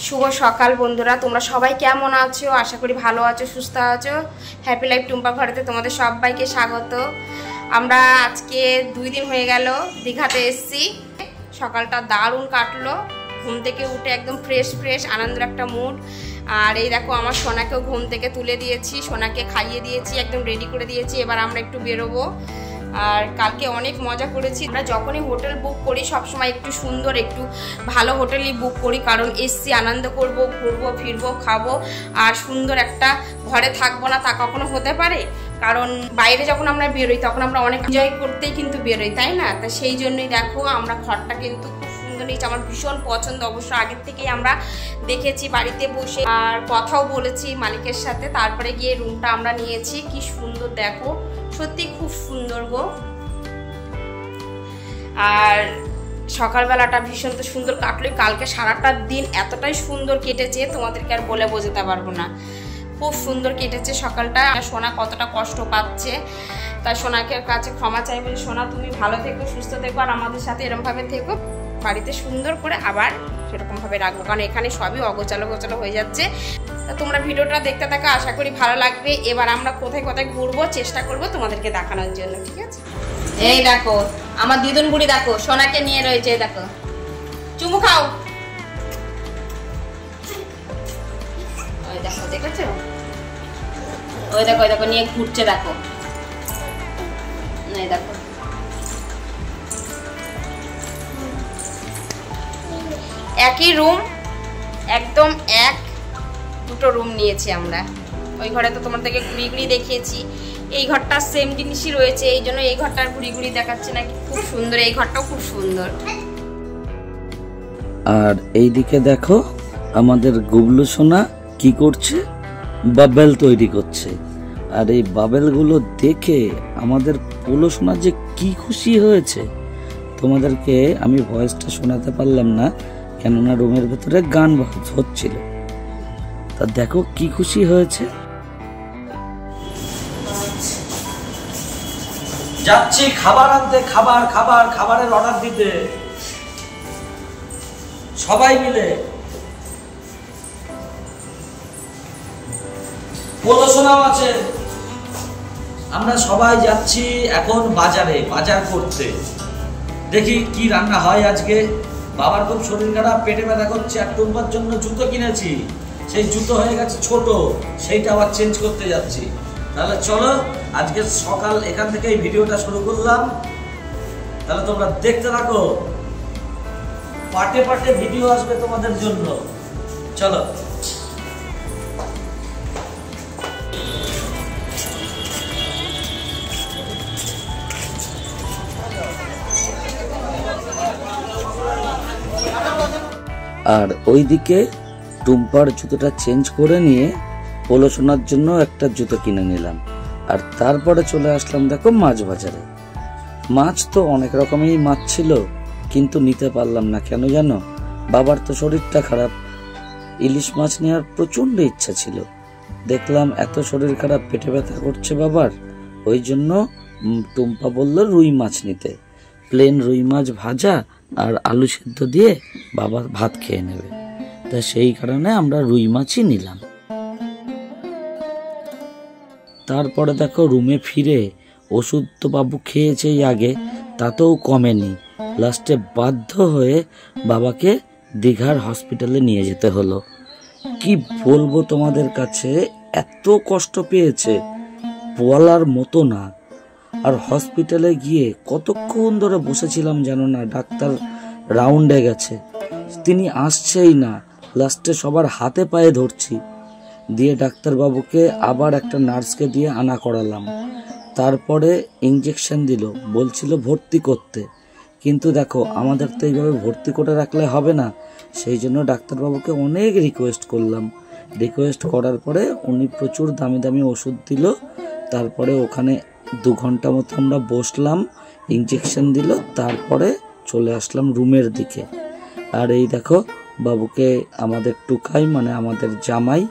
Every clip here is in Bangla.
শুভ সকাল বন্ধুরা, তোমরা সবাই কেমন আছো? আশা করি ভালো আছো, সুস্থ আছো। হ্যাপি লাইফ টুম্পা ঘরেতে তোমাদের সবাইকে স্বাগত। আমরা আজকে 2 দিন হয়ে গেল দীঘাতে এসেছি। সকালটা দারুণ কাটলো, ঘুম থেকে উঠে একদম ফ্রেশ আনন্দের একটা মুড। আর এই দেখো আমার সোনাকেও ঘুম থেকে তুলে দিয়েছি, সোনাকে খাইয়ে দিয়েছি, একদম রেডি করে দিয়েছি। এবার আমরা একটু বেরোবো। আর কালকে অনেক মজা করেছি। আমরা যখনই হোটেল বুক করি সবসময় একটু সুন্দর, একটু ভালো হোটেলই বুক করি, কারণ এসছি আনন্দ করব, ঘুরবো ফিরবো, খাবো। আর সুন্দর একটা ঘরে থাকবো না তা কখনো হতে পারে? কারণ বাইরে যখন আমরা বেরোই তখন আমরা অনেক এনজয় করতেই কিন্তু বেরোই, তাই না? তা সেই জন্যই দেখো আমরা ঘরটা কিন্তু খুব সুন্দর নিয়েছি, আমার ভীষণ পছন্দ। অবশ্য আগের থেকেই আমরা দেখেছি বাড়িতে বসে, আর কথাও বলেছি মালিকের সাথে। তারপরে গিয়ে রুমটা আমরা নিয়েছি। কি সুন্দর দেখো, সত্যি খুব সুন্দর গো। আর সকালবেলাটা ভীষণ তো সুন্দর কাটলো। কালকে সারাটা দিন এতটাই সুন্দর কেটেছে তোমাদেরকে আর বলে বোঝাতে পারবো না। খুব সুন্দর কেটেছে সকালটা। সোনা কতটা কষ্ট পাচ্ছে, তাই সোনাকে কাছে ক্ষমা চাই। বলি সোনা তুমি ভালো থেকো, সুস্থ থেকো, আর আমাদের সাথে এরকমভাবে থেকো। বাড়িতে সুন্দর করে আবার সেরকমভাবে রাখবো, কারণ এখানে সবই অগোছালো হয়ে যাচ্ছে। তা তোমরা ভিডিওটা দেখতে থাকো, আশা করি ভালো লাগবে। এবার আমরা কোথায় ঘুরবো চেষ্টা করব তোমাদেরকে দেখানোর জন্য, ঠিক আছে? এই দেখো আমার দিদুন বুড়ি, দেখো সোনাকে নিয়ে রয়েছে, দেখো চুমু খাও। ওই দেখো, দেখেছো? ওই দেখো নিয়ে ঘুরছে, দেখো। এই দেখো একই রুম, একদম দুটো রুম নিয়েছি আমরা। ওই ঘরে তো তোমাদেরকে ঘুরি দেখিয়েছি। এই ঘরটা সেম জিনিসই রয়েছে, এই জন্য এই ঘরটার ঘুরি দেখাচ্ছে নাকি। খুব সুন্দর, এই ঘরটাও খুব সুন্দর। আর এইদিকে দেখো আমাদের গুবলু সোনা কি করছে, বাবেল তৈরি করছে। আর এই বাবেলগুলো দেখে আমাদের পোলো সোনা যে কি খুশি হয়েছে, তোমাদেরকে আমি ভয়েসটা শোনাতে পারলাম না, কেননা রুমের ভেতরে গান হচ্ছিল। তা দেখো কি খুশি হয়েছে। যাচ্ছি খাবার আনতে, খাবারের অর্ডার দিতে সবাই মিলে। পড়াশোনাও আছে। আমরা সবাই যাচ্ছি এখন বাজার করতে। দেখি কি রান্না হয় আজকে। বাবার খুব শরীর খারাপ, পেটে ব্যথা করছে। আর টুম্পার জন্য জুতো কিনেছি, সেই জুতো হয়ে গেছে ছোট, সেইটা আবার চেঞ্জ করতে যাচ্ছি। তাহলে চলো আজকে সকাল এখান থেকে এই ভিডিওটা শুরু করলাম। তাহলে তোমরা দেখতে থাকো, পার্টে ভিডিও আসবে তোমাদের জন্য। চলো। আর ওইদিকে টুম্পার জুতোটা চেঞ্জ করে নিয়ে পোলো সোনার জন্য একটা জুতো কিনে নিলাম। আর তারপরে চলে আসলাম দেখো মাছ বাজারে। মাছ তো অনেক রকমেরই মাছ ছিল, কিন্তু নিতে পারলাম না। কেন জানো? বাবার তো শরীরটা খারাপ। ইলিশ মাছ নেওয়ার প্রচন্ড ইচ্ছা ছিল। দেখলাম এত শরীর খারাপ, পেটে ব্যথা করছে বাবার, ওই জন্য টুম্পা বলল রুই মাছ নিতে। প্লেন রুই মাছ ভাজা আর আলু সেদ্ধ দিয়ে বাবা ভাত খেয়ে নেবে। তা সেই কারণে আমরা রুই মাছই নিলাম। তারপরে দেখো রুমে ফিরে ওষুধ তো বাবু খেয়েছেই আগে, তাতেও কমেনি। লাস্টে বাধ্য হয়ে বাবাকে দীঘার হসপিটালে নিয়ে যেতে হলো। কি বলবো তোমাদের কাছে, এত কষ্ট পেয়েছে বলার মতো না। আর হসপিটালে গিয়ে কতক্ষণ ধরে বসেছিলাম জানো না। ডাক্তার রাউন্ডে গেছে, তিনি আসছেই না। লাস্টে সবার হাতে পায়ে ধরছি, দিয়ে ডাক্তারবাবুকে আবার একটা নার্সকে দিয়ে আনা করালাম। তারপরে ইঞ্জেকশন দিল, বলছিল ভর্তি করতে। কিন্তু দেখো আমাদের তো এইভাবে ভর্তি করে রাখলে হবে না, সেই জন্য ডাক্তারবাবুকে অনেক রিকোয়েস্ট করলাম। রিকোয়েস্ট করার পরে উনি প্রচুর দামি ওষুধ দিল। তারপরে ওখানে 2 ঘন্টা মতো আমরা বসলাম, ইঞ্জেকশন দিল, তারপরে চলে আসলাম রুমের দিকে। আর এই দেখো বাবুকে আমাদের টুকাই, মানে আমাদের জামাই,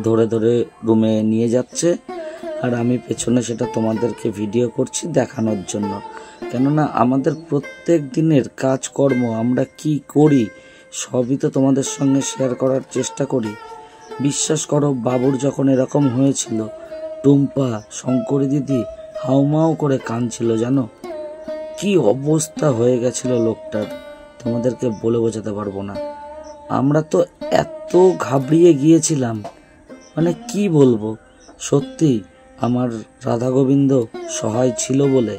ধরে রুমে নিয়ে যাচ্ছে। আর আমি পেছনে সেটা তোমাদেরকে ভিডিও করছি দেখানোর জন্য। কেননা আমাদের প্রত্যেক দিনের কাজকর্ম আমরা কি করি সবই তো তোমাদের সঙ্গে শেয়ার করার চেষ্টা করি। বিশ্বাস করো, বাবুর যখন এরকম হয়েছিল, টুম্পা, শঙ্করী দিদি হাউমাউ করে কাঁদছিল, জানো কি অবস্থা হয়ে গেছিল লোকটার, তোমাদেরকে বলে বোঝাতে পারবো না। আমরা তো এত ঘাবড়িয়ে গিয়েছিলাম, মানে কি বলবো। সত্যি আমার রাধা গোবিন্দ সহায় ছিল বলে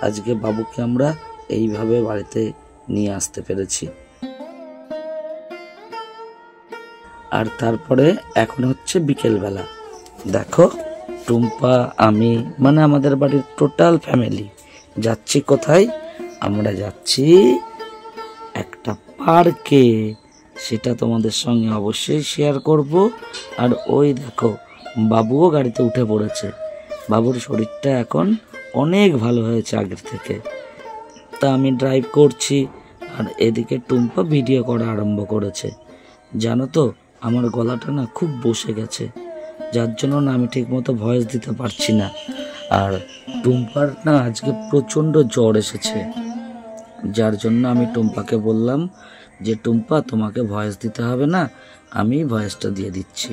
আজকে বাবুকে আমরা এইভাবে বাড়িতে নিয়ে আসতে পেরেছি। আর তারপরে এখন হচ্ছে বিকেলবেলা, দেখো টুম্পা, আমি, মানে আমাদের বাড়ির টোটাল ফ্যামিলি যাচ্ছি কোথায়? আমরা যাচ্ছি একটা পার্কে, সেটা তোমাদের সঙ্গে অবশ্যই শেয়ার করব। আর ওই দেখো বাবুও গাড়িতে উঠে পড়েছে। বাবুর শরীরটা এখন অনেক ভালো হয়েছে আগের থেকে। তা আমি ড্রাইভ করছি আর এদিকে টুম্পা ভিডিও করা আরম্ভ করেছে। জানো তো আমার গলাটা না খুব বসে গেছে, যার জন্য না আমি ঠিকমতো ভয়েস দিতে পারছি না। আর টুম্পার না আজকে প্রচণ্ড জ্বর এসেছে, যার জন্য আমি টুম্পাকে বললাম যে টুম্পা তোমাকে ভয়েস দিতে হবে না, আমি ভয়েসটা দিয়ে দিচ্ছি।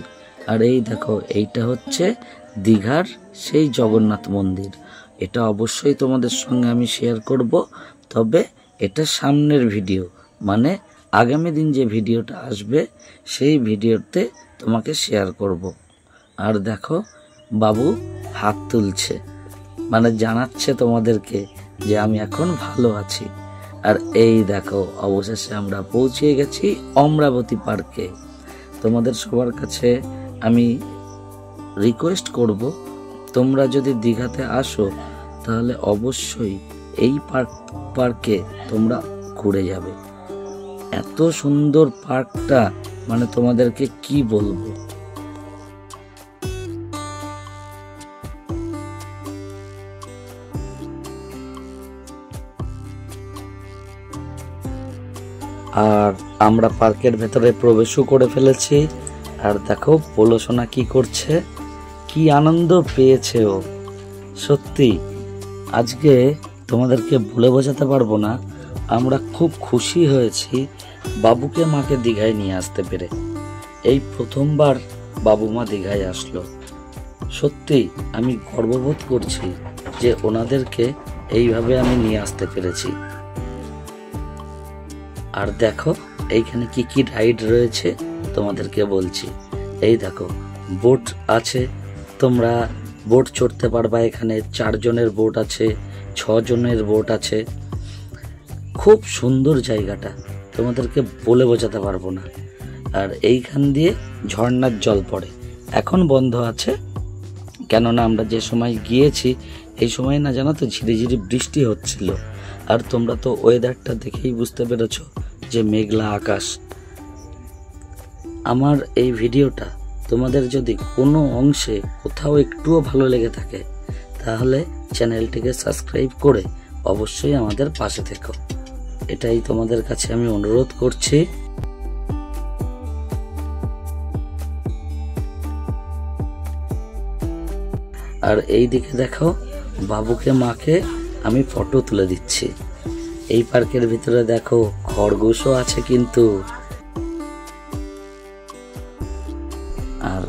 আর এই দেখো, এইটা হচ্ছে দীঘার সেই জগন্নাথ মন্দির। এটা অবশ্যই তোমাদের সঙ্গে আমি শেয়ার করব, তবে এটা সামনের ভিডিও, মানে আগামী দিন যে ভিডিওটা আসবে সেই ভিডিওতে তোমাকে শেয়ার করব। আর দেখো বাবু হাত তুলছে, মানে জানাচ্ছে তোমাদেরকে যে আমি এখন ভালো আছি। আর এই দেখো অবশেষে আমরা পৌঁছে গেছি অমরাবতী পার্কে। তোমাদের সবার কাছে আমি রিকোয়েস্ট করব, তোমরা যদি দীঘাতে আসো তাহলে অবশ্যই এই পার্কে তোমরা ঘুরে যাবে। এত সুন্দর পার্কটা, মানে তোমাদেরকে কি বলবো। আর আমরা পার্কের ভেতরে প্রবেশও করে ফেলেছি। আর দেখো পলসোনা কি করছে, কি আনন্দ পেয়েছে ও। সত্যি আজকে তোমাদেরকে বলে বোঝাতে পারবো না, আমরা খুব খুশি হয়েছি বাবুকে মাকে দীঘায় নিয়ে আসতে পেরে। এই প্রথমবার বাবু মা দীঘায় আসলো। সত্যি আমি গর্ববোধ করছি যে ওনাদেরকে এইভাবে আমি নিয়ে আসতে পেরেছি। আর দেখো এইখানে কি কি রাইড রয়েছে তোমাদেরকে বলছি। এই দেখো বোট আছে, তোমরা বোট চড়তে পারবা। এখানে 4 জনের বোট আছে, 6 জনের বোট আছে। খুব সুন্দর জায়গাটা, তোমাদেরকে বলে বোঝাতে পারবো না। আর এইখান দিয়ে ঝর্ণার জল পড়ে, এখন বন্ধ আছে, কেননা আমরা যে সময় গিয়েছি এই সময় না জানো তো ঝিরিঝিরি বৃষ্টি হচ্ছিল। আর তোমরা তো ওয়েদারটা দেখেই বুঝতে পেরেছো যে মেঘলা আকাশ। আমার এই ভিডিওটা তোমাদের যদি কোনো অংশে কোথাও একটুও ভালো লেগে থাকে তাহলে চ্যানেলটিকে সাবস্ক্রাইব করে অবশ্যই আমাদের পাশে থেকো, এটাই তোমাদের কাছে আমি অনুরোধ করছি। আর এই দিকে দেখো বাবুকে মাকে আমি ফটো তুলে দিচ্ছি। এই পার্কের ভিতরে দেখো খরগোশও আছে কিন্তু। আর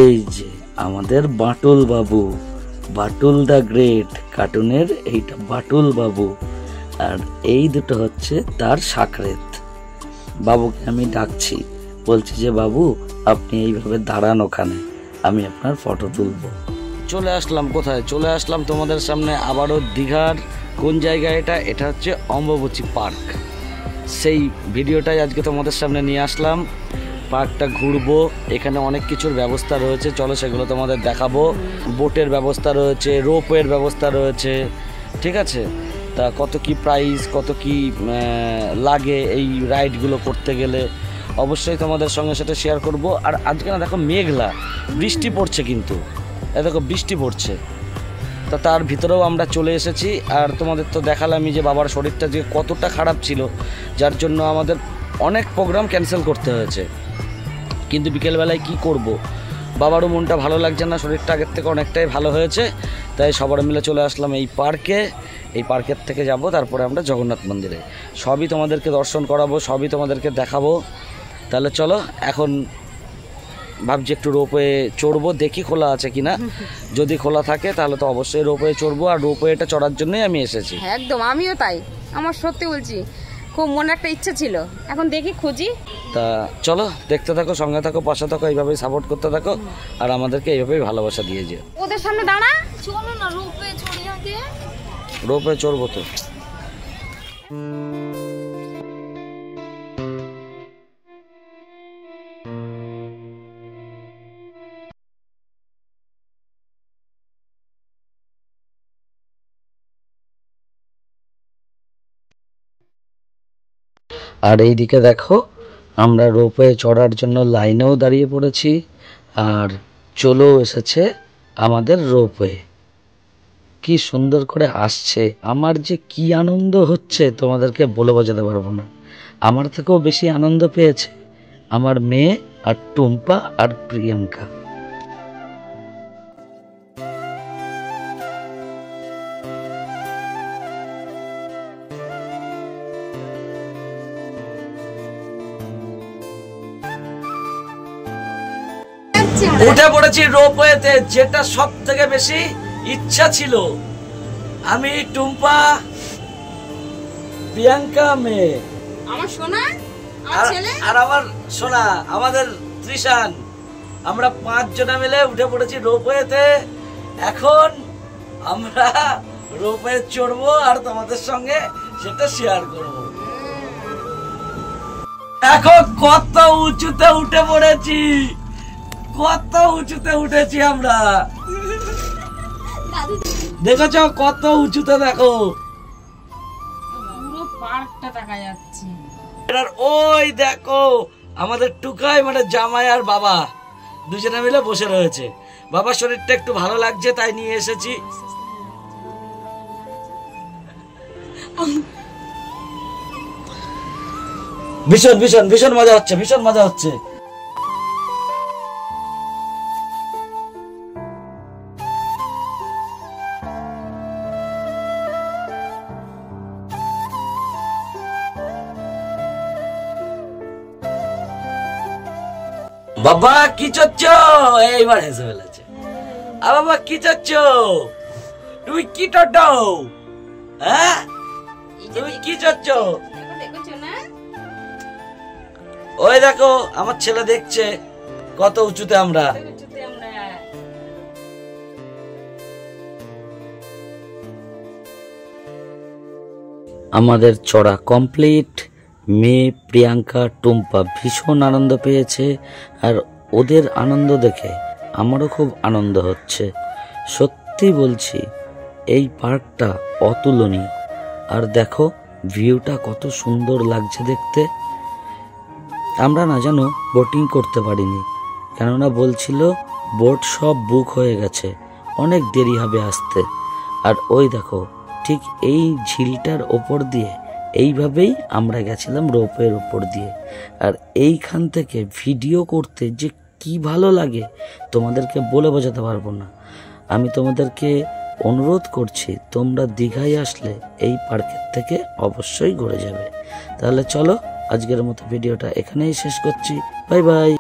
এই যে আমাদের বাটুল বাবু, বাটুল দা গ্রেট কার্টুনের এইটা বাটুল বাবু। আর এই দুটো হচ্ছে তার সাকরেত। বাবুকে আমি ডাকছি, বলছি যে বাবু আপনি এইভাবে দাঁড়ান ওখানে, আমি আপনার ফটো তুলবো। চলে আসলাম কোথায়, চলে আসলাম তোমাদের সামনে আবারও দীঘার কোন জায়গা, এটা হচ্ছে অম্বুবাচী পার্ক। সেই ভিডিওটাই আজকে তোমাদের সামনে নিয়ে আসলাম। পার্কটা ঘুরবো, এখানে অনেক কিছুর ব্যবস্থা রয়েছে, চলো সেগুলো তোমাদের দেখাবো। বোটের ব্যবস্থা রয়েছে, রোপওয়ের ব্যবস্থা রয়েছে, ঠিক আছে। তা কত কি প্রাইস, কত কি লাগে এই রাইডগুলো করতে গেলে অবশ্যই তোমাদের সঙ্গে সেটা শেয়ার করব। আর আজকে না দেখো মেঘলা, বৃষ্টি পড়ছে, কিন্তু দেখো বৃষ্টি পড়ছে, তা তার ভিতরেও আমরা চলে এসেছি। আর তোমাদের তো দেখালামই যে বাবার শরীরটা যে কতটা খারাপ ছিল, যার জন্য আমাদের অনেক প্রোগ্রাম ক্যান্সেল করতে হয়েছে। কিন্তু বিকেলবেলায় কি করব, বাবারও মনটা ভালো লাগছে না, শরীরটা আগের থেকে অনেকটাই ভালো হয়েছে, তাই সবার মিলে চলে আসলাম এই পার্কে। এই পার্কের থেকে যাব তারপরে আমরা জগন্নাথ মন্দিরে, সবই তোমাদেরকে দর্শন করাবো, সবই তোমাদেরকে দেখাবো। তাহলে চলো, এখন ভাবছি একটু রোপওয়ে চড়বো, দেখি খোলা আছে কিনা। যদি খোলা থাকে তাহলে তো অবশ্যই রোপওয়ে চড়বো, আর রোপওয়েটা চড়ার জন্যই আমি এসেছি। একদম, আমিও তাই, আমার সত্যি বলছি খুব মনে একটা ইচ্ছা ছিল, এখন দেখি খুঁজি। তা চলো, দেখতে থাকো, সঙ্গে থাকো, পাশে থাকো, এইভাবেই সাপোর্ট করতে থাকো, আর আমাদেরকে এইভাবেই ভালোবাসা দিয়ে যেও। ওদের সামনে দাঁড়া, চলো না রোপওয়ে চড়ি আগে। রোপওয়ে চড়বো তো। আর এইদিকে দেখো, আমরা রোপওয়ে চড়ার জন্য লাইনেও দাঁড়িয়ে পড়েছি, আর চলেও এসেছে আমাদের রোপওয়ে। কি সুন্দর করে আসছে, আমার যে কি আনন্দ হচ্ছে তোমাদেরকে বলে বোঝাতে পারবো না। আমার থেকেও বেশি আনন্দ পেয়েছে আমার মেয়ে আর টুম্পা আর প্রিয়াঙ্কা। উঠে পড়েছি রোপওয়েতে, যেটা সব থেকে বেশি ইচ্ছা ছিল। আমি, টুম্পা, প্রিয়াঙ্কা মেয়ে, আমার সোনা, আমার ছেলে আর আমার সোনা, আমাদের ত্রিশান, আমরা 5 জনা মিলে উঠে পড়েছি রোপওয়েতে। এখন আমরা রোপওয়ে চড়বো আর তোমাদের সঙ্গে সেটা শেয়ার করব। দেখো কত উঁচুতে উঠে পড়েছি, কত উঁচুতে উঠেছি আমরা, দেখেছ কত উঁচুতে, দেখো পুরো পার্কটা দেখা যাচ্ছে। আর ওই দেখো আমাদের টুকাই মানে জামাই আর বাবা দুজনে মিলে বসে রয়েছে। বাবার শরীরটা একটু ভালো লাগছে তাই নিয়ে এসেছি। ভীষণ ভীষণ ভীষণ মজা হচ্ছে, ভীষণ মজা হচ্ছে। বাবা কি চচ্ছ, এইবার হেসে ফেলেছে। আর বাবা কি চচ্ছ, তুমি কি টটাও, হ্যাঁ তুমি কি চচ্ছ? ওই দেখো আমার ছেলে দেখছে কত উঁচুতে আমরা। আমাদের চড়া কমপ্লিট। মেয়ে প্রিয়াঙ্কা টুম্পা ভীষণ আনন্দ পেয়েছে, আর ওদের আনন্দ দেখে আমারও খুব আনন্দ হচ্ছে। সত্যি বলছি, এই পার্কটা অতুলনীয়। আর দেখো ভিউটা কত সুন্দর লাগছে দেখতে। আমরা না জানো বোটিং করতে পারিনি, কেননা বলছিল বোট সব বুক হয়ে গেছে, অনেক দেরি হবে আসতে। আর ওই দেখো ঠিক এই ঝিলটার ওপর দিয়ে এইভাবেই আমরা গেছিলাম রোপওয়ের উপর দিয়ে। আর এইখান থেকে ভিডিও করতে যে কি ভালো লাগে তোমাদেরকে বলে বোঝাতে পারবো না। আমি তোমাদেরকে অনুরোধ করছি, তোমরা দীঘায় আসলে এই পার্কের থেকে অবশ্যই ঘুরে যাবে। তাহলে চলো, আজকের মতো ভিডিওটা এখানেই শেষ করছি। Bye bye.